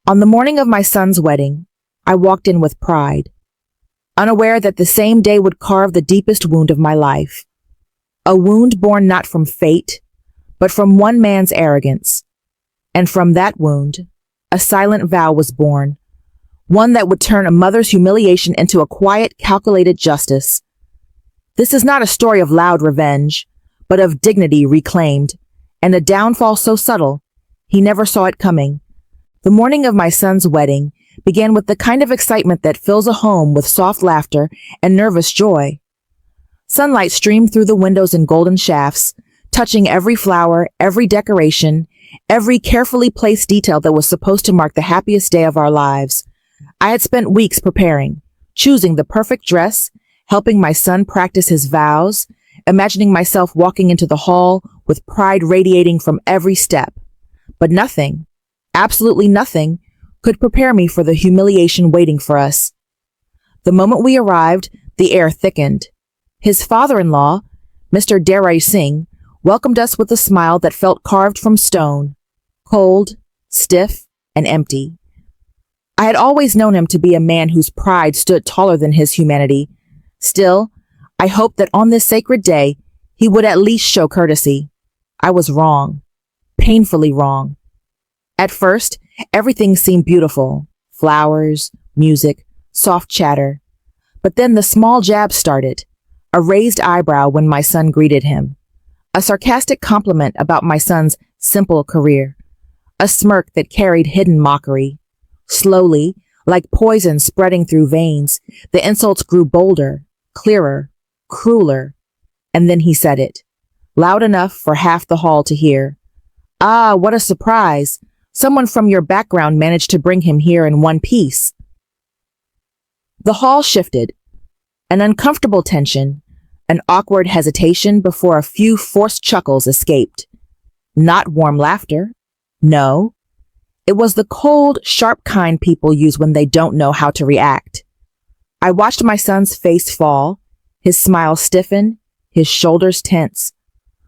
On the morning of my son's wedding, I walked in with pride, unaware that the same day would carve the deepest wound of my life. A wound born not from fate, but from one man's arrogance. And from that wound, a silent vow was born, one that would turn a mother's humiliation into a quiet, calculated justice. This is not a story of loud revenge, but of dignity reclaimed, and a downfall so subtle, he never saw it coming. The morning of my son's wedding began with the kind of excitement that fills a home with soft laughter and nervous joy. Sunlight streamed through the windows in golden shafts, touching every flower, every decoration, every carefully placed detail that was supposed to mark the happiest day of our lives. I had spent weeks preparing, choosing the perfect dress, helping my son practice his vows, imagining myself walking into the hall with pride radiating from every step. But nothing, absolutely nothing, could prepare me for the humiliation waiting for us. The moment we arrived, the air thickened. His father-in-law, Mr. Darai Singh, welcomed us with a smile that felt carved from stone, cold, stiff, and empty. I had always known him to be a man whose pride stood taller than his humanity. Still, I hoped that on this sacred day, he would at least show courtesy. I was wrong, painfully wrong. At first, everything seemed beautiful, flowers, music, soft chatter. But then the small jabs started, a raised eyebrow when my son greeted him, a sarcastic compliment about my son's simple career, a smirk that carried hidden mockery. Slowly, like poison spreading through veins, the insults grew bolder, clearer, crueler. And then he said it, loud enough for half the hall to hear. "Ah, what a surprise! Someone from your background managed to bring him here in one piece." The hall shifted, an uncomfortable tension, an awkward hesitation before a few forced chuckles escaped. Not warm laughter. No. It was the cold, sharp kind people use when they don't know how to react. I watched my son's face fall, his smile stiffen, his shoulders tense.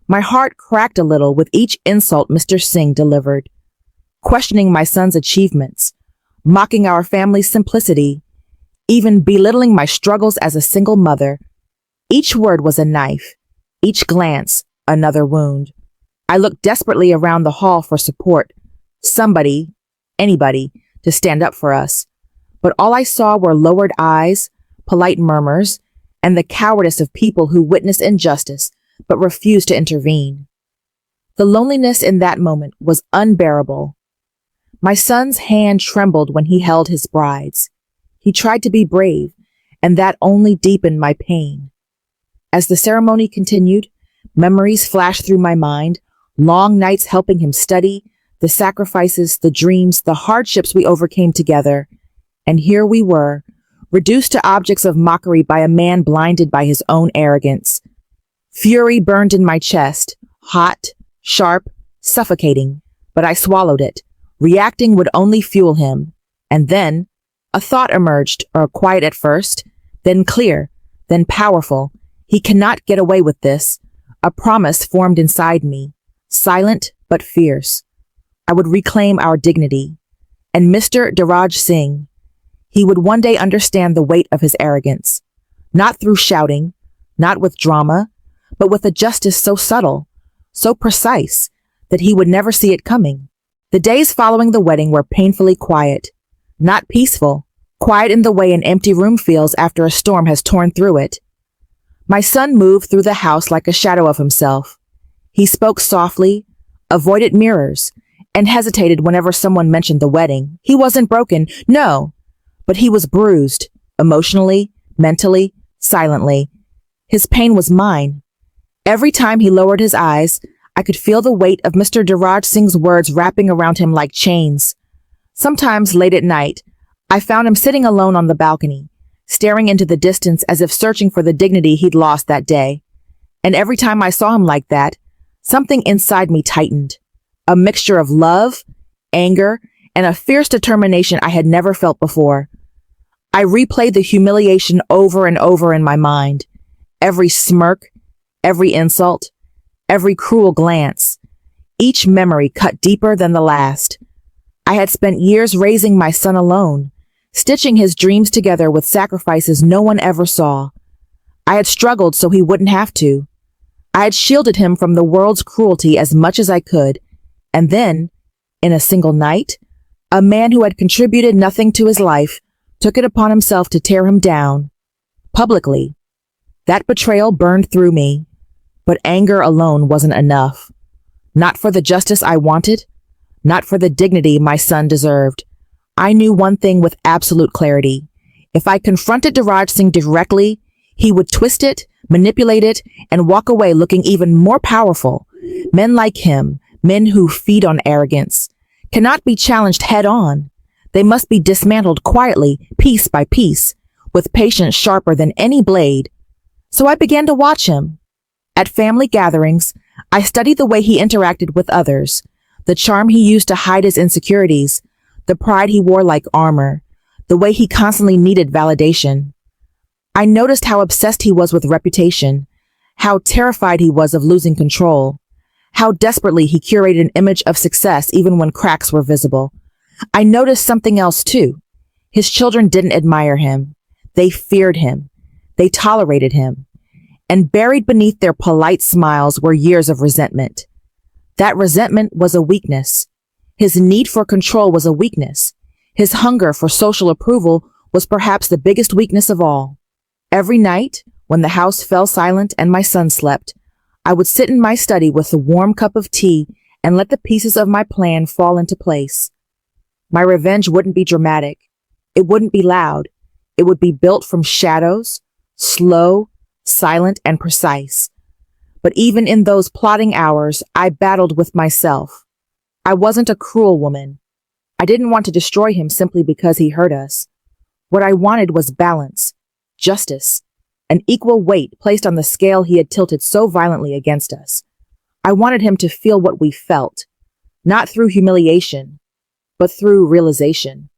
My heart cracked a little with each insult Mr. Singh delivered, questioning my son's achievements, mocking our family's simplicity, even belittling my struggles as a single mother. Each word was a knife, each glance another wound. I looked desperately around the hall for support, somebody, anybody, to stand up for us. But all I saw were lowered eyes, polite murmurs, and the cowardice of people who witnessed injustice but refused to intervene. The loneliness in that moment was unbearable. My son's hand trembled when he held his bride's. He tried to be brave, and that only deepened my pain. As the ceremony continued, memories flashed through my mind, long nights helping him study, the sacrifices, the dreams, the hardships we overcame together. And here we were, reduced to objects of mockery by a man blinded by his own arrogance. Fury burned in my chest, hot, sharp, suffocating, but I swallowed it. Reacting would only fuel him. And then, a thought emerged, quiet at first, then clear, then powerful. He cannot get away with this. A promise formed inside me, silent but fierce. I would reclaim our dignity. And Mr. Darai Singh, he would one day understand the weight of his arrogance. Not through shouting, not with drama, but with a justice so subtle, so precise, that he would never see it coming. The days following the wedding were painfully quiet, not peaceful, quiet in the way an empty room feels after a storm has torn through it. My son moved through the house like a shadow of himself. He spoke softly, avoided mirrors, and hesitated whenever someone mentioned the wedding. He wasn't broken, no, but he was bruised, emotionally, mentally, silently. His pain was mine. Every time he lowered his eyes, I could feel the weight of Mr. Darai Singh's words wrapping around him like chains. Sometimes late at night, I found him sitting alone on the balcony, staring into the distance as if searching for the dignity he'd lost that day. And every time I saw him like that, something inside me tightened. A mixture of love, anger, and a fierce determination I had never felt before. I replayed the humiliation over and over in my mind. Every smirk, every insult, every cruel glance. Each memory cut deeper than the last. I had spent years raising my son alone, stitching his dreams together with sacrifices no one ever saw. I had struggled so he wouldn't have to. I had shielded him from the world's cruelty as much as I could, and then, in a single night, a man who had contributed nothing to his life took it upon himself to tear him down, publicly. That betrayal burned through me, but anger alone wasn't enough. Not for the justice I wanted, not for the dignity my son deserved. I knew one thing with absolute clarity. If I confronted Diraj Singh directly, he would twist it, manipulate it, and walk away looking even more powerful. Men like him, men who feed on arrogance, cannot be challenged head on. They must be dismantled quietly, piece by piece, with patience sharper than any blade. So I began to watch him. At family gatherings, I studied the way he interacted with others, the charm he used to hide his insecurities, the pride he wore like armor, the way he constantly needed validation. I noticed how obsessed he was with reputation, how terrified he was of losing control, how desperately he curated an image of success even when cracks were visible. I noticed something else too. His children didn't admire him. They feared him. They tolerated him. And buried beneath their polite smiles were years of resentment. That resentment was a weakness. His need for control was a weakness. His hunger for social approval was perhaps the biggest weakness of all. Every night, when the house fell silent and my son slept, I would sit in my study with a warm cup of tea and let the pieces of my plan fall into place. My revenge wouldn't be dramatic. It wouldn't be loud. It would be built from shadows, slow, silent, and precise. But even in those plotting hours, I battled with myself. I wasn't a cruel woman. I didn't want to destroy him simply because he hurt us. What I wanted was balance, justice, an equal weight placed on the scale he had tilted so violently against us. I wanted him to feel what we felt, not through humiliation, but through realization.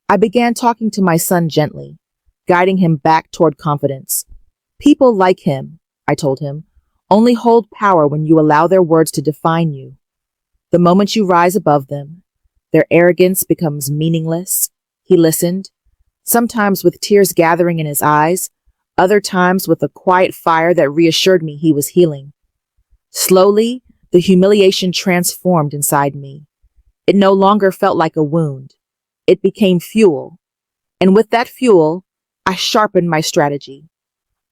I began talking to my son gently, guiding him back toward confidence. People like him, I told him, only hold power when you allow their words to define you. The moment you rise above them, their arrogance becomes meaningless. He listened, sometimes with tears gathering in his eyes, other times with a quiet fire that reassured me he was healing. Slowly, the humiliation transformed inside me. It no longer felt like a wound. It became fuel. And with that fuel, I sharpened my strategy.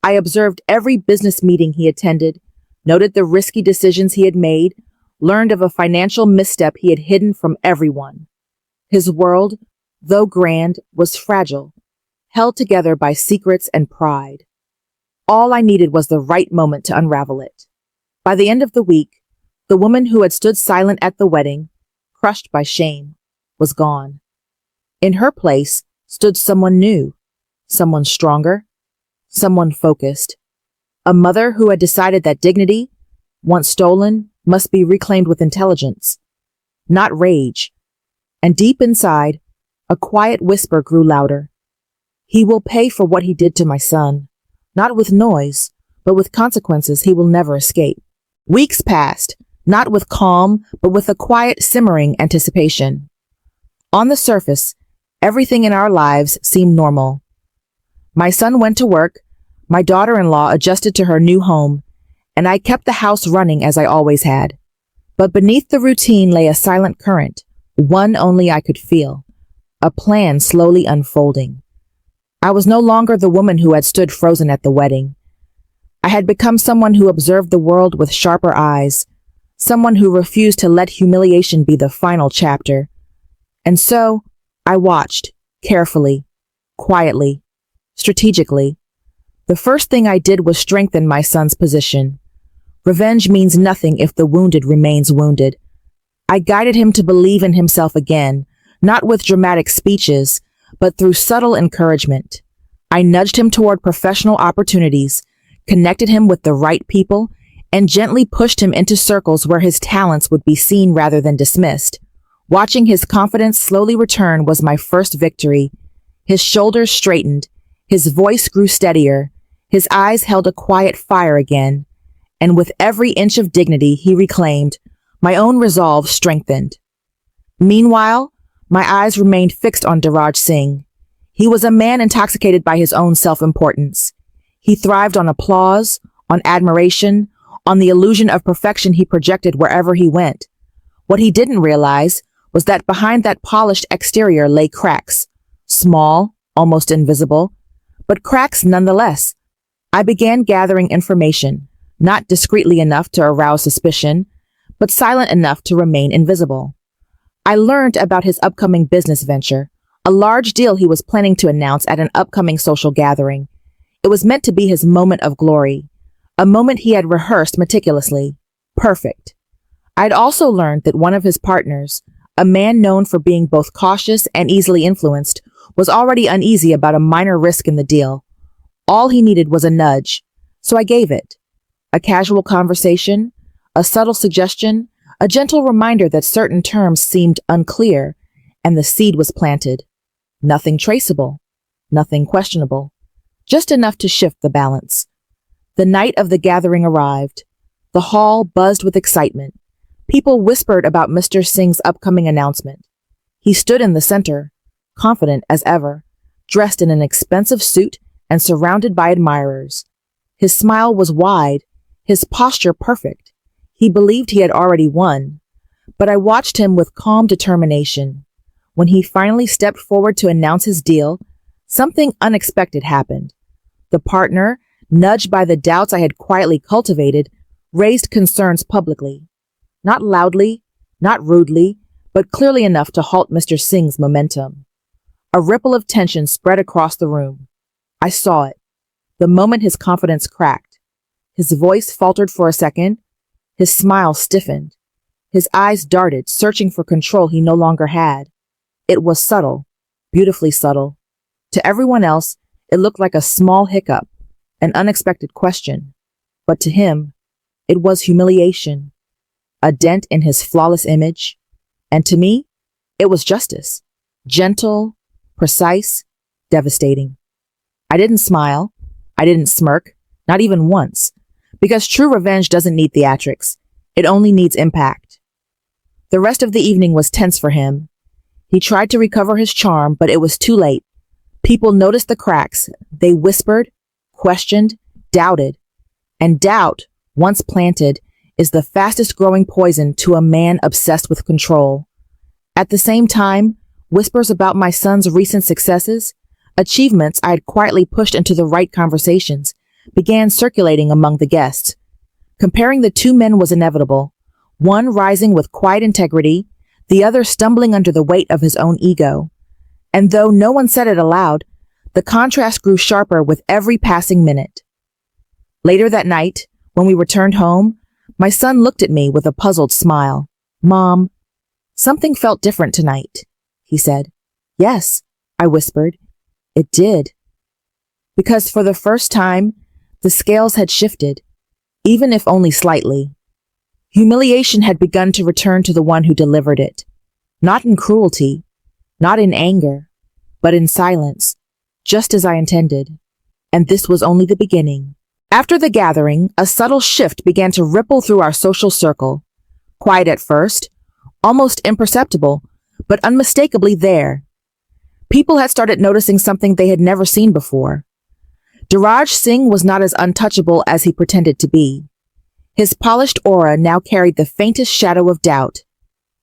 I observed every business meeting he attended, noted the risky decisions he had made, learned of a financial misstep he had hidden from everyone. His world, though grand, was fragile, held together by secrets and pride. All I needed was the right moment to unravel it. By the end of the week, the woman who had stood silent at the wedding, crushed by shame, was gone. In her place stood someone new, someone stronger, someone focused. A mother who had decided that dignity, once stolen, must be reclaimed with intelligence, not rage. And deep inside, a quiet whisper grew louder. He will pay for what he did to my son, not with noise, but with consequences he will never escape. Weeks passed, not with calm, but with a quiet, simmering anticipation. On the surface, everything in our lives seemed normal. My son went to work, my daughter-in-law adjusted to her new home, and I kept the house running as I always had. But beneath the routine lay a silent current, one only I could feel, a plan slowly unfolding. I was no longer the woman who had stood frozen at the wedding. I had become someone who observed the world with sharper eyes, someone who refused to let humiliation be the final chapter. And so, I watched, carefully, quietly, strategically. The first thing I did was strengthen my son's position. Revenge means nothing if the wounded remains wounded. I guided him to believe in himself again, not with dramatic speeches, but through subtle encouragement. I nudged him toward professional opportunities, connected him with the right people, and gently pushed him into circles where his talents would be seen rather than dismissed. Watching his confidence slowly return was my first victory. His shoulders straightened, his voice grew steadier, his eyes held a quiet fire again, and with every inch of dignity he reclaimed, my own resolve strengthened. Meanwhile, My eyes remained fixed on Diraj Singh. He was a man intoxicated by his own self-importance. He thrived on applause, on admiration, on the illusion of perfection he projected wherever he went. What he didn't realize was that behind that polished exterior lay cracks, small, almost invisible, but cracks nonetheless. I began gathering information, not discreetly enough to arouse suspicion, but silent enough to remain invisible. I learned about his upcoming business venture, a large deal he was planning to announce at an upcoming social gathering. It was meant to be his moment of glory, a moment he had rehearsed meticulously. Perfect. I'd also learned that one of his partners, a man known for being both cautious and easily influenced, was already uneasy about a minor risk in the deal. All he needed was a nudge, so I gave it. A casual conversation, a subtle suggestion, a gentle reminder that certain terms seemed unclear, and the seed was planted. Nothing traceable, nothing questionable, just enough to shift the balance. The night of the gathering arrived. The hall buzzed with excitement. People whispered about Mr. Singh's upcoming announcement. He stood in the center, confident as ever, dressed in an expensive suit and surrounded by admirers. His smile was wide, his posture perfect. He believed he had already won, but I watched him with calm determination. When he finally stepped forward to announce his deal, something unexpected happened. The partner, nudged by the doubts I had quietly cultivated, raised concerns publicly. Not loudly, not rudely, but clearly enough to halt Mr. Singh's momentum. A ripple of tension spread across the room. I saw it. The moment his confidence cracked. His voice faltered for a second. His smile stiffened. His eyes darted, searching for control he no longer had. It was subtle, beautifully subtle. To everyone else, it looked like a small hiccup, an unexpected question. But to him, it was humiliation, a dent in his flawless image. And to me, it was justice. Gentle, precise, devastating. I didn't smile. I didn't smirk, not even once, because true revenge doesn't need theatrics. It only needs impact. The rest of the evening was tense for him. He tried to recover his charm, but it was too late. People noticed the cracks. They whispered, questioned, doubted. And doubt, once planted, is the fastest growing poison to a man obsessed with control. At the same time, whispers about my son's recent successes, achievements I had quietly pushed into the right conversations, began circulating among the guests. Comparing the two men was inevitable, one rising with quiet integrity, the other stumbling under the weight of his own ego. And though no one said it aloud, the contrast grew sharper with every passing minute. Later that night, when we returned home, my son looked at me with a puzzled smile. "Mom, something felt different tonight," he said. "Yes," I whispered. It did. Because for the first time, the scales had shifted, even if only slightly. Humiliation had begun to return to the one who delivered it. Not in cruelty, not in anger, but in silence, just as I intended. And this was only the beginning. After the gathering, a subtle shift began to ripple through our social circle. Quiet at first, almost imperceptible, but unmistakably there. People had started noticing something they had never seen before. Diraj Singh was not as untouchable as he pretended to be. His polished aura now carried the faintest shadow of doubt.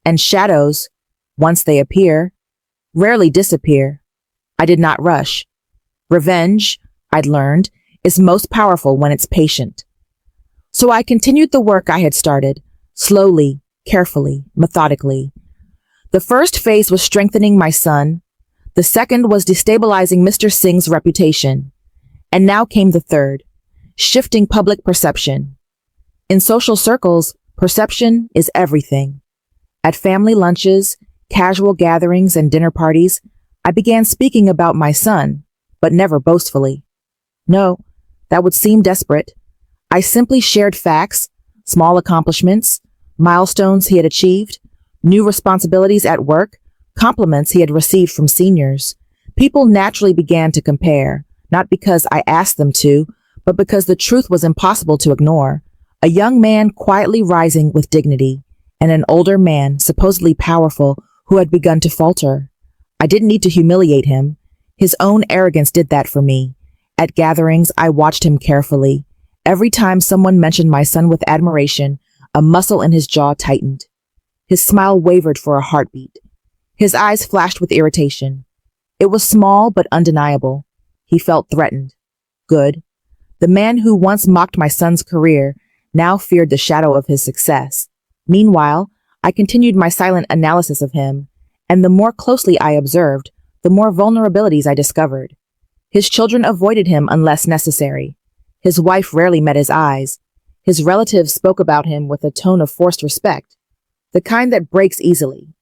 And shadows, once they appear, rarely disappear. I did not rush. Revenge, I'd learned, is most powerful when it's patient. So I continued the work I had started, slowly, carefully, methodically. The first phase was strengthening my son. The second was destabilizing Mr. Singh's reputation. And now came the third, shifting public perception. In social circles, perception is everything. At family lunches, casual gatherings, and dinner parties, I began speaking about my son, but never boastfully. No, that would seem desperate. I simply shared facts, small accomplishments, milestones he had achieved, new responsibilities at work, compliments he had received from seniors. People naturally began to compare, not because I asked them to, but because the truth was impossible to ignore. A young man quietly rising with dignity, and an older man, supposedly powerful, who had begun to falter. I didn't need to humiliate him. His own arrogance did that for me. At gatherings, I watched him carefully. Every time someone mentioned my son with admiration, a muscle in his jaw tightened. His smile wavered for a heartbeat. His eyes flashed with irritation. It was small but undeniable. He felt threatened. Good. The man who once mocked my son's career now feared the shadow of his success. Meanwhile, I continued my silent analysis of him, and the more closely I observed, the more vulnerabilities I discovered. His children avoided him unless necessary. His wife rarely met his eyes. His relatives spoke about him with a tone of forced respect, the kind that breaks easily.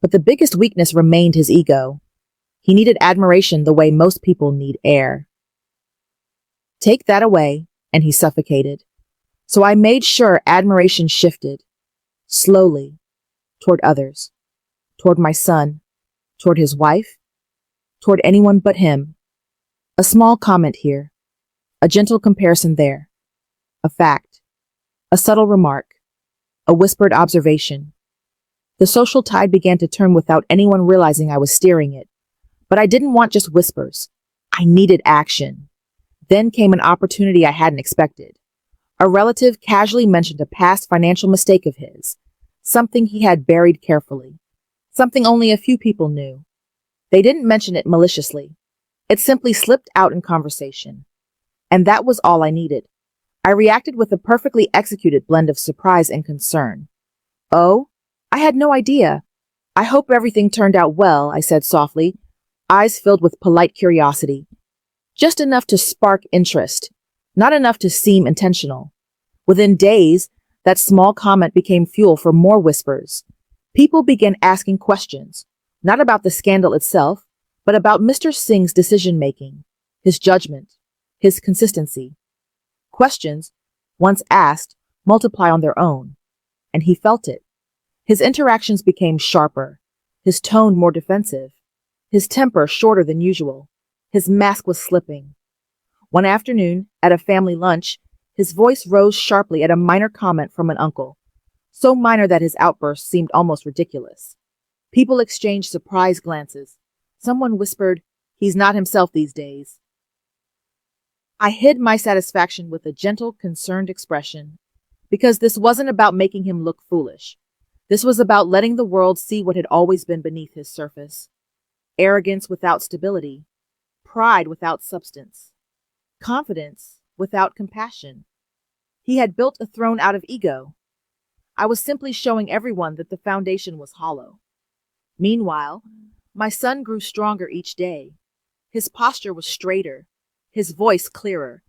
But the biggest weakness remained his ego. He needed admiration the way most people need air. Take that away, and he suffocated. So I made sure admiration shifted, slowly, toward others, toward my son, toward his wife, toward anyone but him. A small comment here, a gentle comparison there, a fact, a subtle remark, a whispered observation. The social tide began to turn without anyone realizing I was steering it. But I didn't want just whispers. I needed action. Then came an opportunity I hadn't expected. A relative casually mentioned a past financial mistake of his, something he had buried carefully, something only a few people knew. They didn't mention it maliciously. It simply slipped out in conversation. And that was all I needed. I reacted with a perfectly executed blend of surprise and concern. Oh, I had no idea. I hope everything turned out well, I said softly, eyes filled with polite curiosity. Just enough to spark interest, not enough to seem intentional. Within days, that small comment became fuel for more whispers. People began asking questions, not about the scandal itself, but about Mr. Singh's decision-making, his judgment, his consistency. Questions, once asked, multiply on their own, and he felt it. His interactions became sharper, his tone more defensive, his temper shorter than usual. His mask was slipping. One afternoon, at a family lunch, his voice rose sharply at a minor comment from an uncle, so minor that his outburst seemed almost ridiculous. People exchanged surprised glances. Someone whispered, "He's not himself these days." I hid my satisfaction with a gentle, concerned expression, because this wasn't about making him look foolish. This was about letting the world see what had always been beneath his surface. Arrogance without stability, pride without substance, confidence without compassion. He had built a throne out of ego. I was simply showing everyone that the foundation was hollow. Meanwhile, my son grew stronger each day. His posture was straighter, his voice clearer,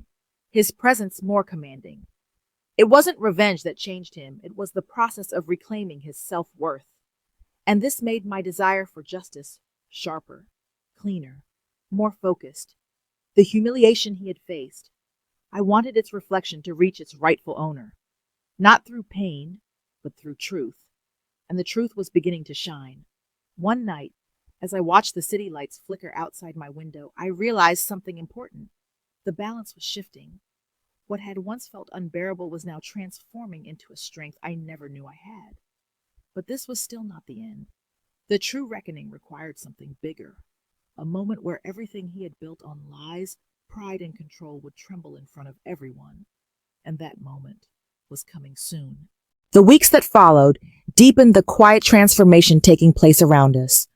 his presence more commanding. It wasn't revenge that changed him, it was the process of reclaiming his self-worth. And this made my desire for justice sharper, cleaner, more focused. The humiliation he had faced, I wanted its reflection to reach its rightful owner, not through pain, but through truth. And the truth was beginning to shine. One night, as I watched the city lights flicker outside my window, I realized something important. The balance was shifting. What had once felt unbearable was now transforming into a strength I never knew I had. But this was still not the end. The true reckoning required something bigger, a moment where everything he had built on lies, pride, and control would tremble in front of everyone. And that moment was coming soon. The weeks that followed deepened the quiet transformation taking place around us.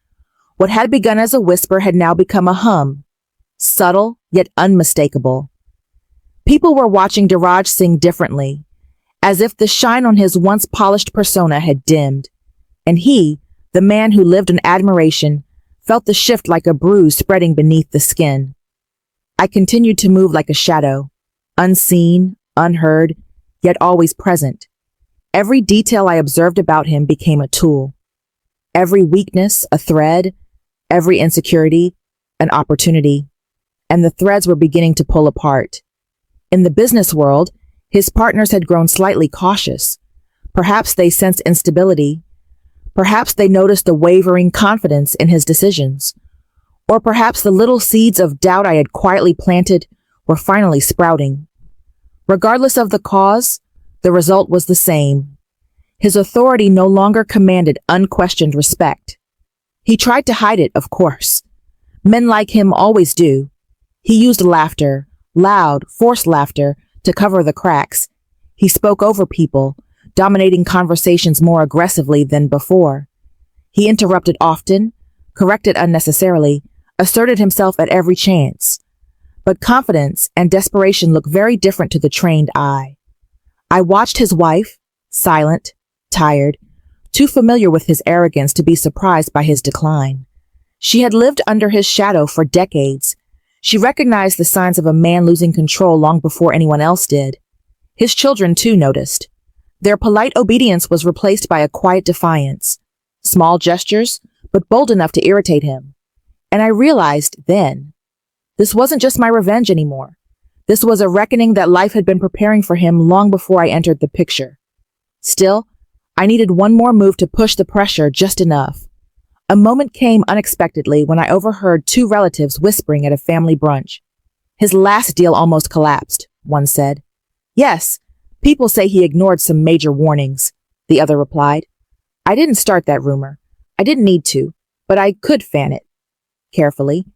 What had begun as a whisper had now become a hum, subtle yet unmistakable. People were watching Diraj Singh differently, as if the shine on his once polished persona had dimmed, and he, the man who lived in admiration, felt the shift like a bruise spreading beneath the skin. I continued to move like a shadow, unseen, unheard, yet always present. Every detail I observed about him became a tool. Every weakness, a thread, every insecurity, an opportunity. And the threads were beginning to pull apart. In the business world, his partners had grown slightly cautious. Perhaps they sensed instability. Perhaps they noticed the wavering confidence in his decisions. Or perhaps the little seeds of doubt I had quietly planted were finally sprouting. Regardless of the cause, the result was the same. His authority no longer commanded unquestioned respect. He tried to hide it, of course. Men like him always do. He used laughter, loud, forced laughter, to cover the cracks. He spoke over people, dominating conversations more aggressively than before. He interrupted often, corrected unnecessarily, asserted himself at every chance. But confidence and desperation look very different to the trained eye. I watched his wife, silent, tired, too familiar with his arrogance to be surprised by his decline. She had lived under his shadow for decades. She recognized the signs of a man losing control long before anyone else did. His children, too, noticed. Their polite obedience was replaced by a quiet defiance. Small gestures, but bold enough to irritate him. And I realized then, this wasn't just my revenge anymore. This was a reckoning that life had been preparing for him long before I entered the picture. Still, I needed one more move to push the pressure just enough. A moment came unexpectedly when I overheard two relatives whispering at a family brunch. His last deal almost collapsed, one said. Yes, people say he ignored some major warnings, the other replied. I didn't start that rumor. I didn't need to, but I could fan it. Carefully,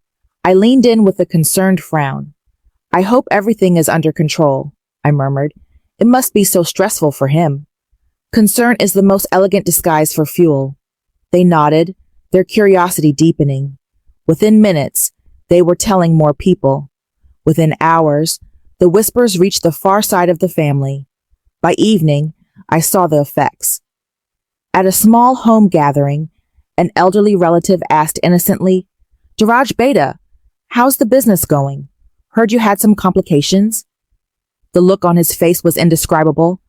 I leaned in with a concerned frown. I hope everything is under control, I murmured. It must be so stressful for him. Concern is the most elegant disguise for fuel. They nodded, their curiosity deepening. Within minutes, they were telling more people. Within hours, the whispers reached the far side of the family. By evening, I saw the effects. At a small home gathering, an elderly relative asked innocently, Daraj Beta, how's the business going? Heard you had some complications? The look on his face was indescribable.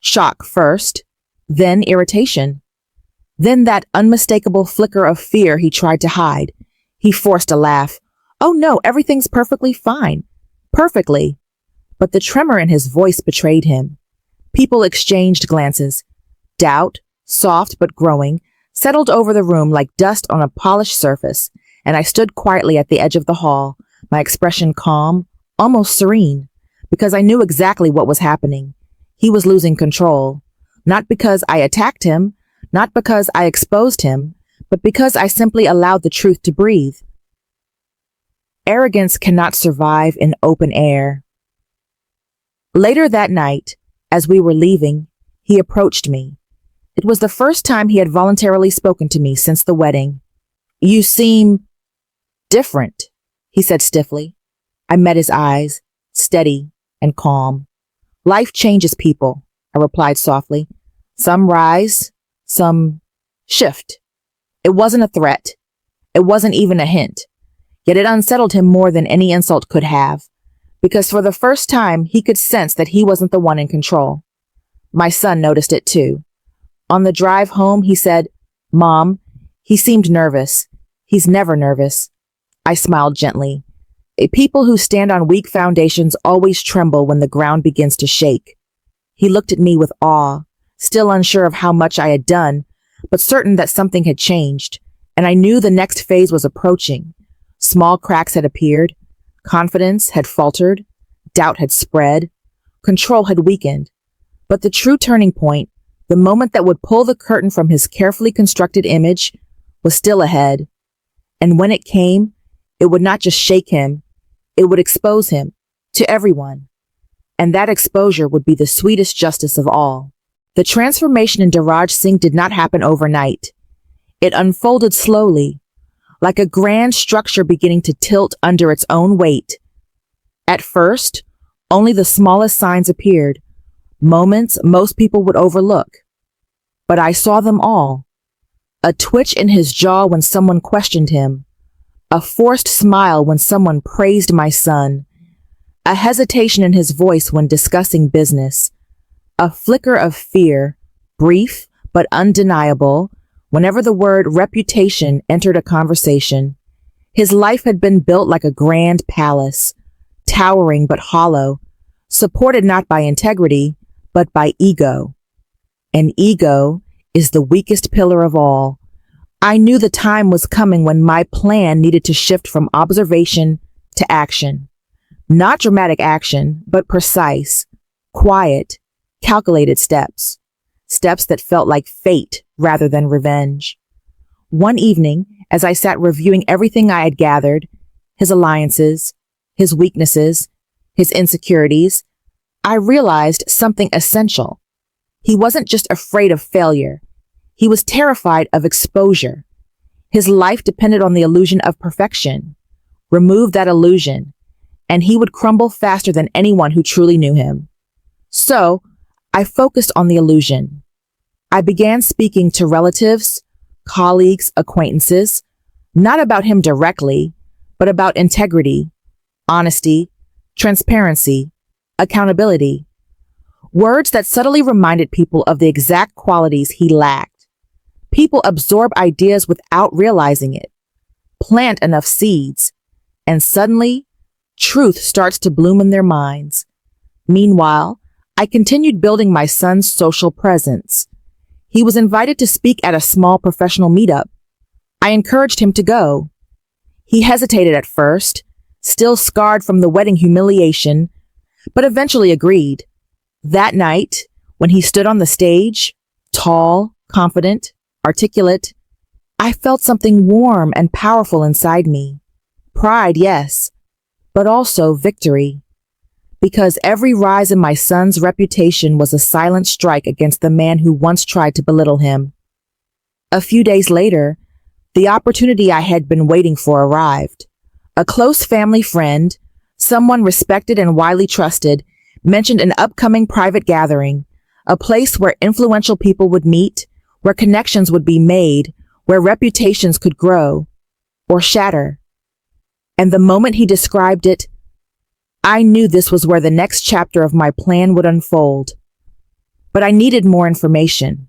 Shock first, then irritation. Then that unmistakable flicker of fear he tried to hide. He forced a laugh. Oh no, everything's perfectly fine. Perfectly. But the tremor in his voice betrayed him. People exchanged glances. Doubt, soft but growing, settled over the room like dust on a polished surface, and I stood quietly at the edge of the hall, my expression calm, almost serene, because I knew exactly what was happening. He was losing control, not because I attacked him, not because I exposed him, but because I simply allowed the truth to breathe. Arrogance cannot survive in open air. Later that night, as we were leaving, he approached me. It was the first time he had voluntarily spoken to me since the wedding. You seem different, he said stiffly. I met his eyes, steady and calm. Life changes people, I replied softly. Some rise, some shift. It wasn't a threat. It wasn't even a hint. Yet it unsettled him more than any insult could have, because for the first time he could sense that he wasn't the one in control. My son noticed it too. On the drive home, he said, Mom, he seemed nervous. He's never nervous. I smiled gently. People who stand on weak foundations always tremble when the ground begins to shake. He looked at me with awe, still unsure of how much I had done, but certain that something had changed, and I knew the next phase was approaching. Small cracks had appeared, confidence had faltered, doubt had spread, control had weakened. But the true turning point, the moment that would pull the curtain from his carefully constructed image, was still ahead. And when it came, it would not just shake him, it would expose him to everyone. And that exposure would be the sweetest justice of all. The transformation in Daraj Singh did not happen overnight. It unfolded slowly, like a grand structure beginning to tilt under its own weight. At first, only the smallest signs appeared, moments most people would overlook. But I saw them all. A twitch in his jaw when someone questioned him, a forced smile when someone praised my son, a hesitation in his voice when discussing business, a flicker of fear, brief but undeniable, whenever the word reputation entered a conversation. His life had been built like a grand palace, towering but hollow, supported not by integrity, but by ego. And ego is the weakest pillar of all. I knew the time was coming when my plan needed to shift from observation to action. Not dramatic action, but precise, quiet, calculated steps. Steps that felt like fate rather than revenge. One evening, as I sat reviewing everything I had gathered, his alliances, his weaknesses, his insecurities, I realized something essential. He wasn't just afraid of failure. He was terrified of exposure. His life depended on the illusion of perfection. Remove that illusion, and he would crumble faster than anyone who truly knew him. So, I focused on the illusion. I began speaking to relatives, colleagues, acquaintances, not about him directly, but about integrity, honesty, transparency, accountability. Words that subtly reminded people of the exact qualities he lacked. People absorb ideas without realizing it. Plant enough seeds, and suddenly, truth starts to bloom in their minds. Meanwhile, I continued building my son's social presence. He was invited to speak at a small professional meetup. I encouraged him to go. He hesitated at first, still scarred from the wedding humiliation, but eventually agreed. That night, when he stood on the stage, tall, confident, articulate, I felt something warm and powerful inside me. Pride, yes, but also victory. Because every rise in my son's reputation was a silent strike against the man who once tried to belittle him. A few days later, the opportunity I had been waiting for arrived. A close family friend, someone respected and widely trusted, mentioned an upcoming private gathering, a place where influential people would meet, where connections would be made, where reputations could grow or shatter. And the moment he described it, I knew this was where the next chapter of my plan would unfold. But I needed more information.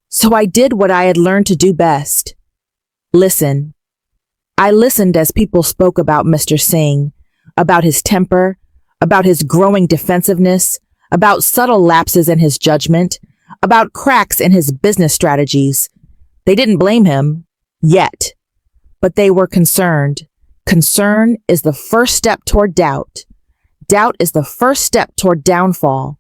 So I did what I had learned to do best. Listen. I listened as people spoke about Mr. Singh, about his temper, about his growing defensiveness, about subtle lapses in his judgment, about cracks in his business strategies. They didn't blame him, yet, but they were concerned. Concern is the first step toward doubt. Doubt is the first step toward downfall.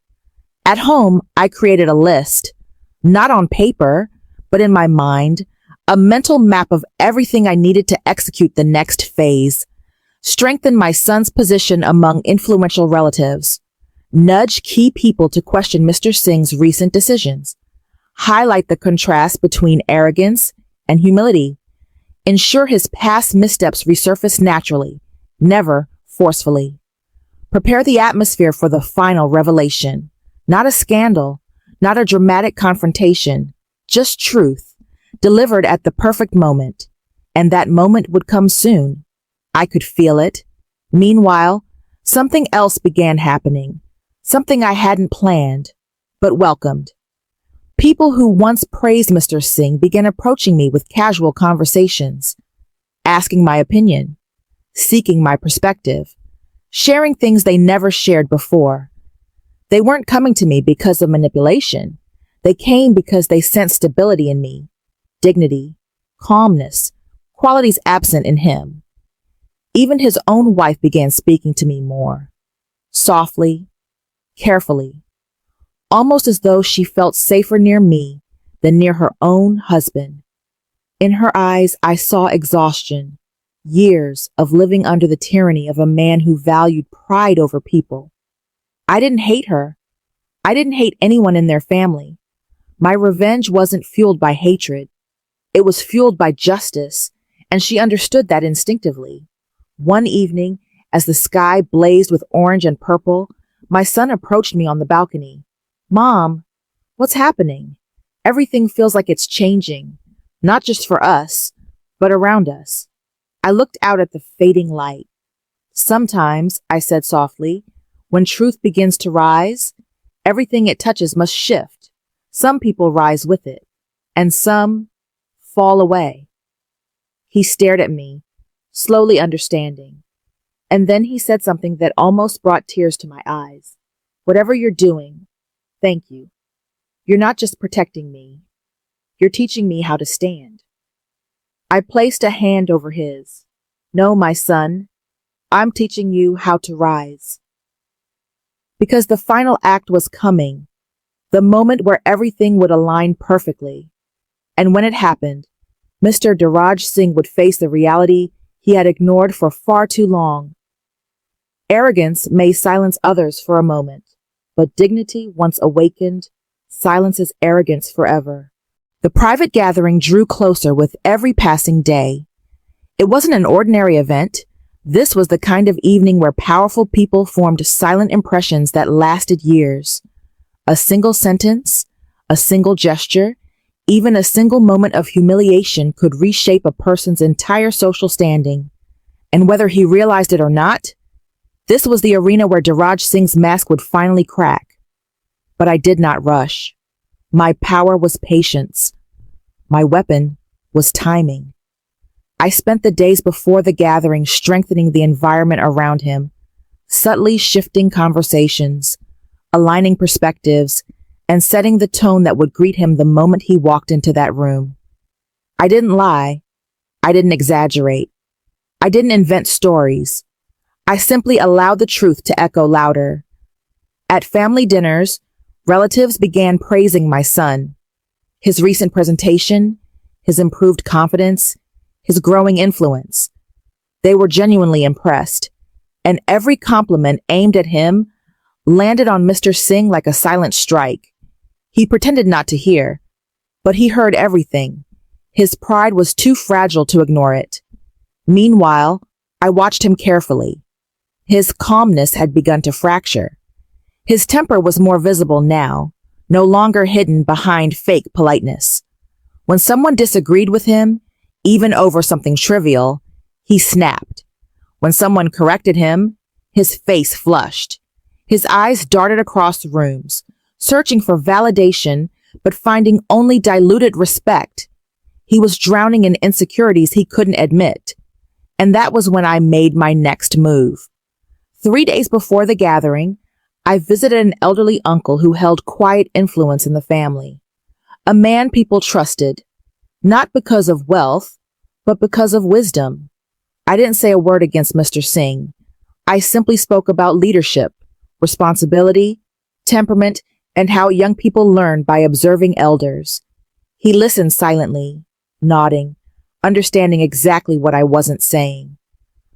At home, I created a list, not on paper, but in my mind, a mental map of everything I needed to execute the next phase. Strengthen my son's position among influential relatives. Nudge key people to question Mr. Singh's recent decisions. Highlight the contrast between arrogance and humility. Ensure his past missteps resurface naturally, never forcefully. Prepare the atmosphere for the final revelation. Not a scandal, not a dramatic confrontation, just truth, delivered at the perfect moment. And that moment would come soon. I could feel it. Meanwhile, something else began happening. Something I hadn't planned, but welcomed. People who once praised Mr. Singh began approaching me with casual conversations, asking my opinion, seeking my perspective, sharing things they never shared before. They weren't coming to me because of manipulation. They came because they sensed stability in me, dignity, calmness, qualities absent in him. Even his own wife began speaking to me more, softly, carefully, almost as though she felt safer near me than near her own husband. In her eyes, I saw exhaustion, years of living under the tyranny of a man who valued pride over people. I didn't hate her. I didn't hate anyone in their family. My revenge wasn't fueled by hatred. It was fueled by justice, and she understood that instinctively. One evening, as the sky blazed with orange and purple, my son approached me on the balcony. "Mom, what's happening? Everything feels like it's changing, not just for us, but around us." I looked out at the fading light. "Sometimes," I said softly, "when truth begins to rise, everything it touches must shift. Some people rise with it, and some fall away." He stared at me, slowly understanding. And then he said something that almost brought tears to my eyes. "Whatever you're doing, thank you. You're not just protecting me. You're teaching me how to stand." I placed a hand over his. "No, my son, I'm teaching you how to rise." Because the final act was coming, the moment where everything would align perfectly. And when it happened, Mr. Diraj Singh would face the reality he had ignored for far too long. Arrogance may silence others for a moment, but dignity, once awakened, silences arrogance forever. The private gathering drew closer with every passing day. It wasn't an ordinary event. This was the kind of evening where powerful people formed silent impressions that lasted years. A single sentence, a single gesture, even a single moment of humiliation could reshape a person's entire social standing. And whether he realized it or not, this was the arena where Diraj Singh's mask would finally crack. But I did not rush. My power was patience. My weapon was timing. I spent the days before the gathering strengthening the environment around him, subtly shifting conversations, aligning perspectives, and setting the tone that would greet him the moment he walked into that room. I didn't lie. I didn't exaggerate. I didn't invent stories. I simply allowed the truth to echo louder. At family dinners, relatives began praising my son. His recent presentation, his improved confidence, his growing influence. They were genuinely impressed, and every compliment aimed at him landed on Mr. Singh like a silent strike. He pretended not to hear, but he heard everything. His pride was too fragile to ignore it. Meanwhile, I watched him carefully. His calmness had begun to fracture. His temper was more visible now, no longer hidden behind fake politeness. When someone disagreed with him, even over something trivial, he snapped. When someone corrected him, his face flushed. His eyes darted across rooms, searching for validation, but finding only diluted respect. He was drowning in insecurities he couldn't admit. And that was when I made my next move. 3 days before the gathering, I visited an elderly uncle who held quiet influence in the family. A man people trusted, not because of wealth, but because of wisdom. I didn't say a word against Mr. Singh. I simply spoke about leadership, responsibility, temperament, and how young people learn by observing elders. He listened silently, nodding, understanding exactly what I wasn't saying.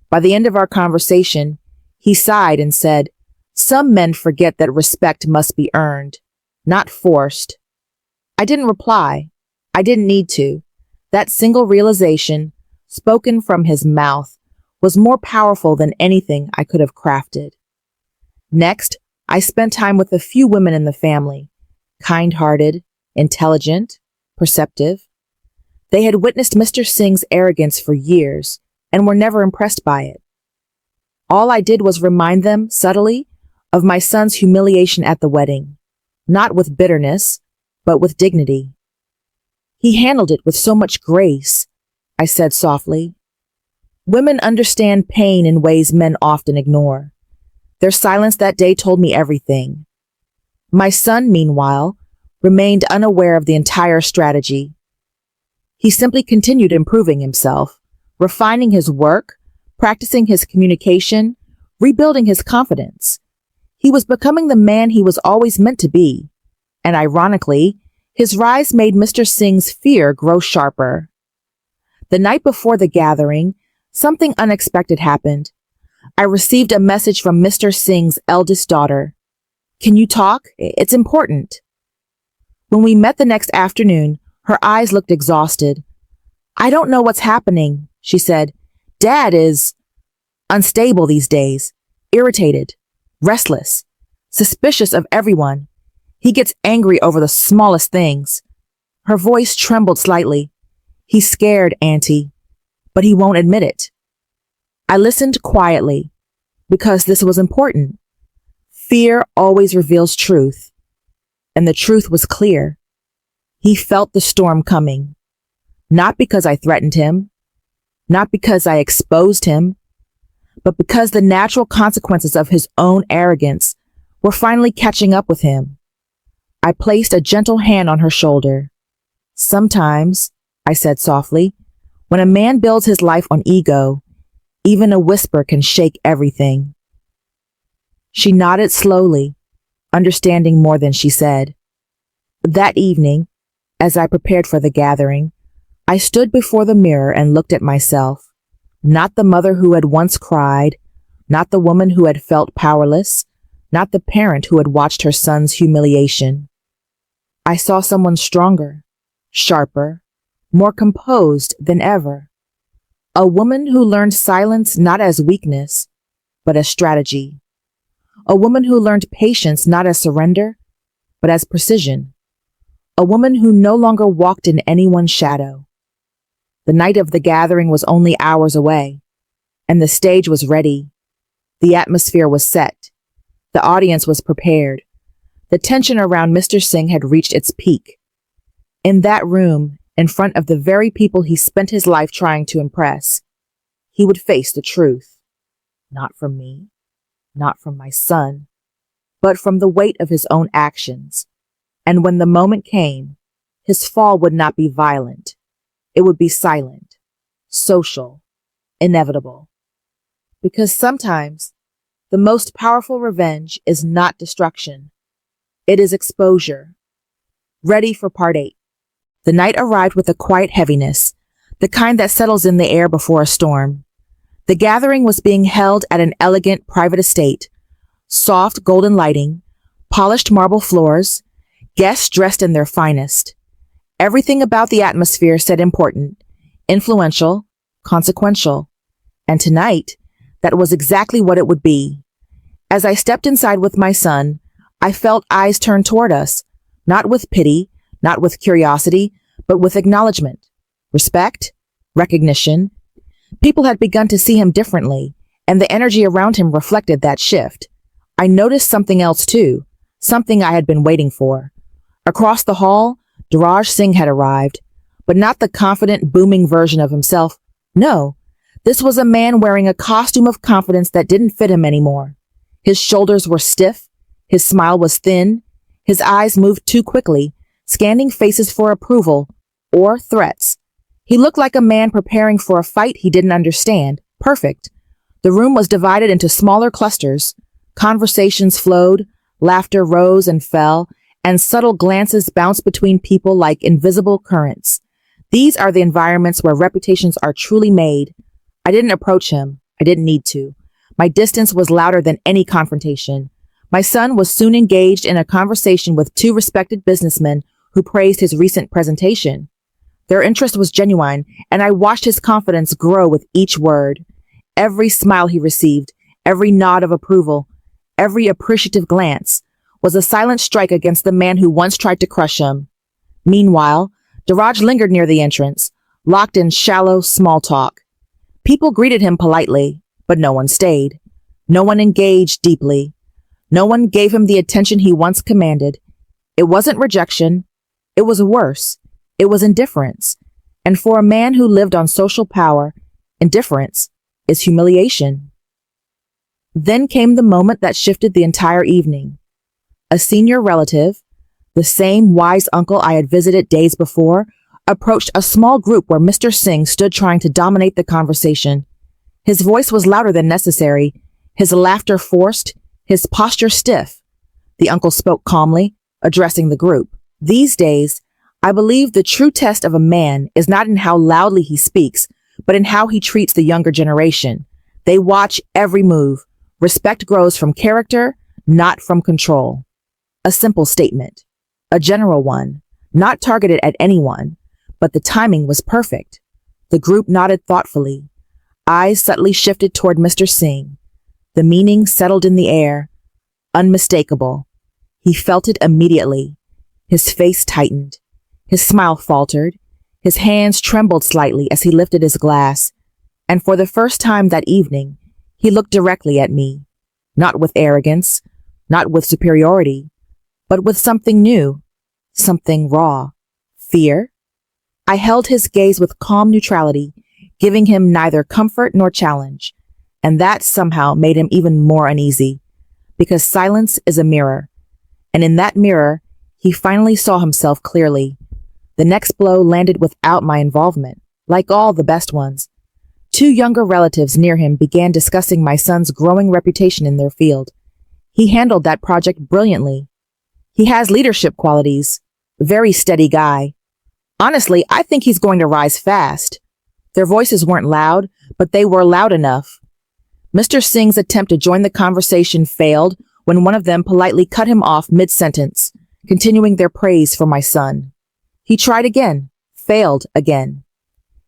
By the end of our conversation, he sighed and said, "Some men forget that respect must be earned, not forced." I didn't reply. I didn't need to. That single realization, spoken from his mouth, was more powerful than anything I could have crafted. Next, I spent time with a few women in the family, kind-hearted, intelligent, perceptive. They had witnessed Mr. Singh's arrogance for years and were never impressed by it. All I did was remind them, subtly, of my son's humiliation at the wedding, not with bitterness, but with dignity. "He handled it with so much grace," I said softly. Women understand pain in ways men often ignore. Their silence that day told me everything. My son, meanwhile, remained unaware of the entire strategy. He simply continued improving himself, refining his work, practicing his communication, rebuilding his confidence. He was becoming the man he was always meant to be. And ironically, his rise made Mr. Singh's fear grow sharper. The night before the gathering, something unexpected happened. I received a message from Mr. Singh's eldest daughter. "Can you talk? It's important." When we met the next afternoon, her eyes looked exhausted. "I don't know what's happening," she said. "Dad is unstable these days, irritated, restless, suspicious of everyone. He gets angry over the smallest things." Her voice trembled slightly. "He's scared, Auntie, but he won't admit it." I listened quietly, because this was important. Fear always reveals truth, and the truth was clear. He felt the storm coming, not because I threatened him, not because I exposed him, but because the natural consequences of his own arrogance were finally catching up with him. I placed a gentle hand on her shoulder. "Sometimes," I said softly, "when a man builds his life on ego, even a whisper can shake everything." She nodded slowly, understanding more than she said. That evening, as I prepared for the gathering, I stood before the mirror and looked at myself, not the mother who had once cried, not the woman who had felt powerless, not the parent who had watched her son's humiliation. I saw someone stronger, sharper, more composed than ever. A woman who learned silence not as weakness, but as strategy. A woman who learned patience not as surrender, but as precision. A woman who no longer walked in anyone's shadow. The night of the gathering was only hours away, and the stage was ready. The atmosphere was set. The audience was prepared. The tension around Mr. Singh had reached its peak. In that room, in front of the very people he spent his life trying to impress, he would face the truth. Not from me, not from my son, but from the weight of his own actions. And when the moment came, his fall would not be violent. It would be silent, social, inevitable. Because sometimes the most powerful revenge is not destruction. It is exposure. Ready for part 8. The night arrived with a quiet heaviness, the kind that settles in the air before a storm. The gathering was being held at an elegant private estate, soft golden lighting, polished marble floors, guests dressed in their finest. Everything about the atmosphere said important, influential, consequential. And tonight, that was exactly what it would be. As I stepped inside with my son, I felt eyes turn toward us, not with pity, not with curiosity, but with acknowledgement, respect, recognition. People had begun to see him differently, and the energy around him reflected that shift. I noticed something else too, something I had been waiting for. Across the hall, Dhiraj Singh had arrived, but not the confident, booming version of himself. No, this was a man wearing a costume of confidence that didn't fit him anymore. His shoulders were stiff, his smile was thin, his eyes moved too quickly, scanning faces for approval or threats. He looked like a man preparing for a fight he didn't understand. Perfect. The room was divided into smaller clusters. Conversations flowed, laughter rose and fell, and subtle glances bounced between people like invisible currents. These are the environments where reputations are truly made. I didn't approach him. I didn't need to. My distance was louder than any confrontation. My son was soon engaged in a conversation with two respected businessmen who praised his recent presentation. Their interest was genuine, and I watched his confidence grow with each word. Every smile he received, every nod of approval, every appreciative glance was a silent strike against the man who once tried to crush him. Meanwhile, Dhiraj lingered near the entrance, locked in shallow, small talk. People greeted him politely, but no one stayed. No one engaged deeply. No one gave him the attention he once commanded. It wasn't rejection. It was worse. It was indifference. And for a man who lived on social power, indifference is humiliation. Then came the moment that shifted the entire evening. A senior relative, the same wise uncle I had visited days before, approached a small group where Mr. Singh stood trying to dominate the conversation. His voice was louder than necessary, his laughter forced, his posture stiff. The uncle spoke calmly, addressing the group. These days, I believe the true test of a man is not in how loudly he speaks, but in how he treats the younger generation. They watch every move. Respect grows from character, not from control. A simple statement, a general one, not targeted at anyone, but the timing was perfect. The group nodded thoughtfully. Eyes subtly shifted toward Mr. Singh. The meaning settled in the air, unmistakable. He felt it immediately. His face tightened. His smile faltered. His hands trembled slightly as he lifted his glass. And for the first time that evening, he looked directly at me. Not with arrogance, not with superiority, but with something new, something raw. Fear? I held his gaze with calm neutrality, giving him neither comfort nor challenge. And that somehow made him even more uneasy, because silence is a mirror. And in that mirror, he finally saw himself clearly. The next blow landed without my involvement, like all the best ones. Two younger relatives near him began discussing my son's growing reputation in their field. He handled that project brilliantly. He has leadership qualities, very steady guy. Honestly, I think he's going to rise fast. Their voices weren't loud, but they were loud enough. Mr. Singh's attempt to join the conversation failed when one of them politely cut him off mid-sentence, continuing their praise for my son. He tried again, failed again.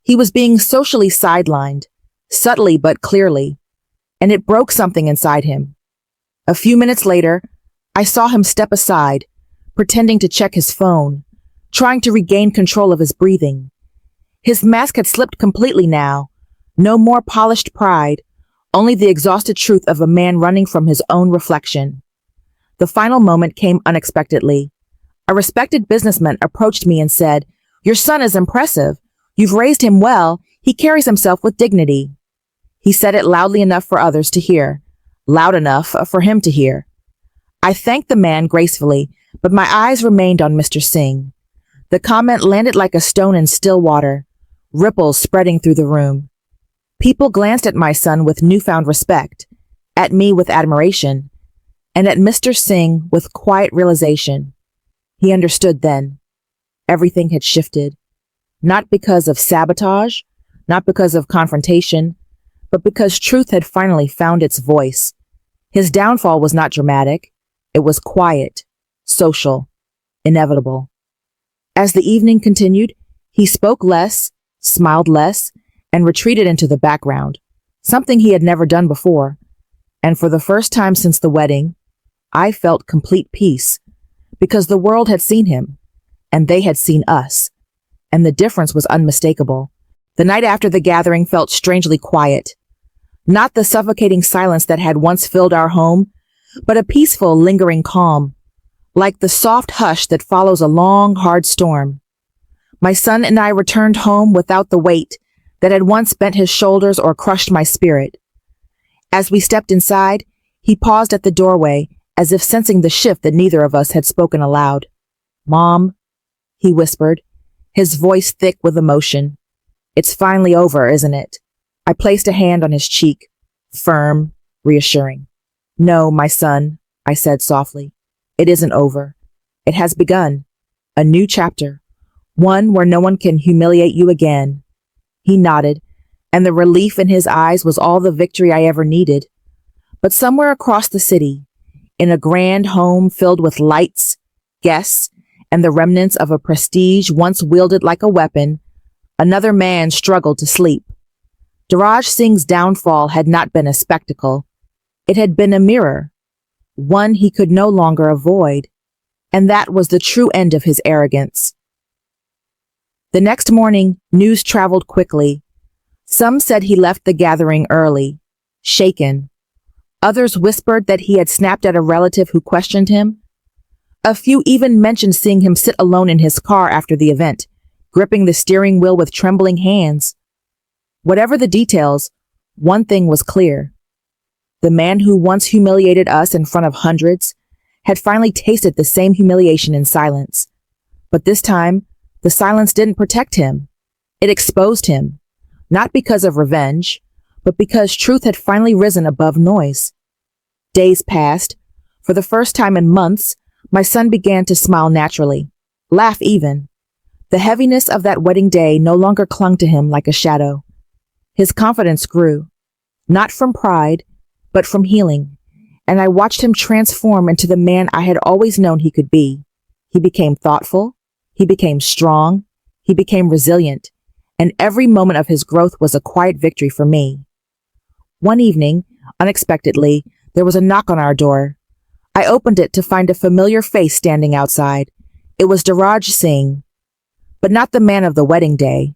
He was being socially sidelined, subtly but clearly, and it broke something inside him. A few minutes later, I saw him step aside, pretending to check his phone, trying to regain control of his breathing. His mask had slipped completely now. No more polished pride, only the exhausted truth of a man running from his own reflection. The final moment came unexpectedly. A respected businessman approached me and said, "Your son is impressive. You've raised him well. He carries himself with dignity." He said it loudly enough for others to hear, loud enough for him to hear. I thanked the man gracefully, but my eyes remained on Mr. Singh. The comment landed like a stone in still water, ripples spreading through the room. People glanced at my son with newfound respect, at me with admiration, and at Mr. Singh with quiet realization. He understood then. Everything had shifted. Not because of sabotage, not because of confrontation, but because truth had finally found its voice. His downfall was not dramatic. It was quiet, social, inevitable. As the evening continued, he spoke less, smiled less, and retreated into the background, something he had never done before. And for the first time since the wedding, I felt complete peace, because the world had seen him, and they had seen us, and the difference was unmistakable. The night after the gathering felt strangely quiet. Not the suffocating silence that had once filled our home, but a peaceful, lingering calm, like the soft hush that follows a long, hard storm. My son and I returned home without the weight that had once bent his shoulders or crushed my spirit. As we stepped inside, he paused at the doorway, as if sensing the shift that neither of us had spoken aloud. "Mom," he whispered, his voice thick with emotion. "It's finally over, isn't it?" I placed a hand on his cheek, firm, reassuring. "No, my son," I said softly. "It isn't over. It has begun. A new chapter. One where no one can humiliate you again." He nodded, and the relief in his eyes was all the victory I ever needed. But somewhere across the city, in a grand home filled with lights, guests, and the remnants of a prestige once wielded like a weapon, another man struggled to sleep. Daraj Singh's downfall had not been a spectacle. It had been a mirror, one he could no longer avoid, and that was the true end of his arrogance. The next morning, news traveled quickly. Some said he left the gathering early, shaken. Others whispered that he had snapped at a relative who questioned him. A few even mentioned seeing him sit alone in his car after the event, gripping the steering wheel with trembling hands. Whatever the details, one thing was clear. The man who once humiliated us in front of hundreds had finally tasted the same humiliation in silence. But this time, the silence didn't protect him. It exposed him, not because of revenge, but because truth had finally risen above noise. Days passed. For the first time in months, my son began to smile naturally, laugh even. The heaviness of that wedding day no longer clung to him like a shadow. His confidence grew, not from pride, but from healing, and I watched him transform into the man I had always known he could be. He became thoughtful, he became strong, he became resilient, and every moment of his growth was a quiet victory for me. One evening, unexpectedly, there was a knock on our door. I opened it to find a familiar face standing outside. It was Daraj Singh, but not the man of the wedding day,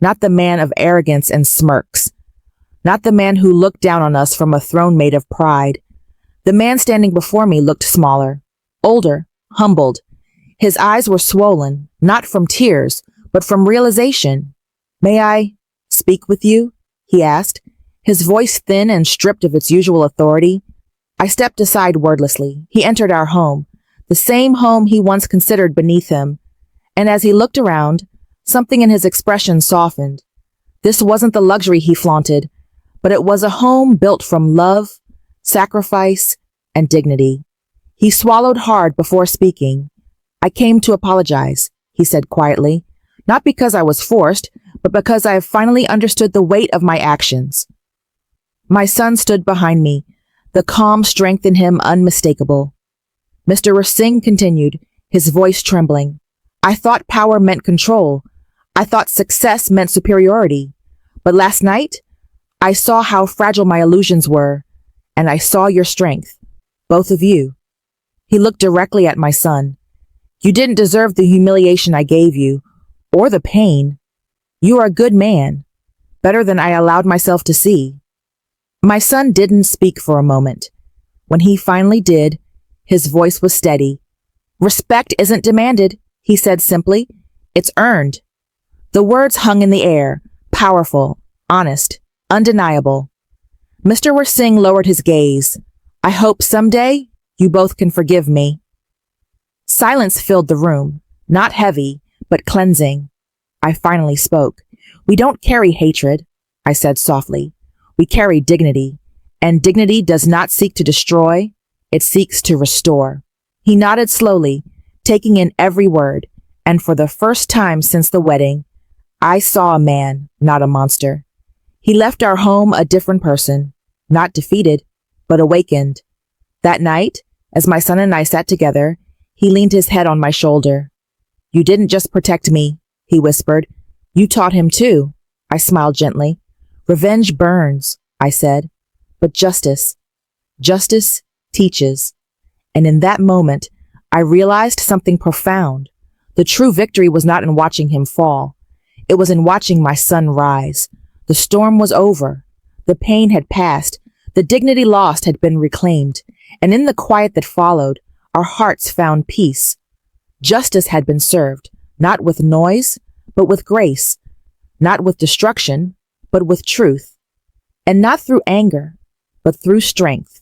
not the man of arrogance and smirks, not the man who looked down on us from a throne made of pride. The man standing before me looked smaller, older, humbled. His eyes were swollen, not from tears, but from realization. "May I speak with you?" he asked, his voice thin and stripped of its usual authority. I stepped aside wordlessly. He entered our home, the same home he once considered beneath him, and as he looked around, something in his expression softened. This wasn't the luxury he flaunted, but it was a home built from love, sacrifice, and dignity. He swallowed hard before speaking. "I came to apologize," he said quietly. Not because I was forced, but because I have finally understood the weight of my actions. My son stood behind me, the calm strength in him unmistakable. Mr. Singh continued, his voice trembling. I thought power meant control. I thought success meant superiority. But last night, I saw how fragile my illusions were, and I saw your strength. Both of you. He looked directly at my son. You didn't deserve the humiliation I gave you, or the pain. You are a good man, better than I allowed myself to see. My son didn't speak for a moment. When he finally did, his voice was steady. Respect isn't demanded, he said simply. It's earned. The words hung in the air, powerful, honest, undeniable. Mr. Singh lowered his gaze. I hope someday you both can forgive me. Silence filled the room, not heavy, but cleansing. I finally spoke. We don't carry hatred, I said softly. We carry dignity, and dignity does not seek to destroy, it seeks to restore. He nodded slowly, taking in every word, and for the first time since the wedding, I saw a man, not a monster. He left our home a different person, not defeated, but awakened. That night, as my son and I sat together, he leaned his head on my shoulder. You didn't just protect me, he whispered. You taught him too. I smiled gently. Revenge burns, I said, but justice teaches. And in that moment, I realized something profound. The true victory was not in watching him fall. It was in watching my son rise. The storm was over. The pain had passed. The dignity lost had been reclaimed. And in the quiet that followed, our hearts found peace. Justice had been served, not with noise, but with grace. Not with destruction, but with truth. And not through anger, but through strength.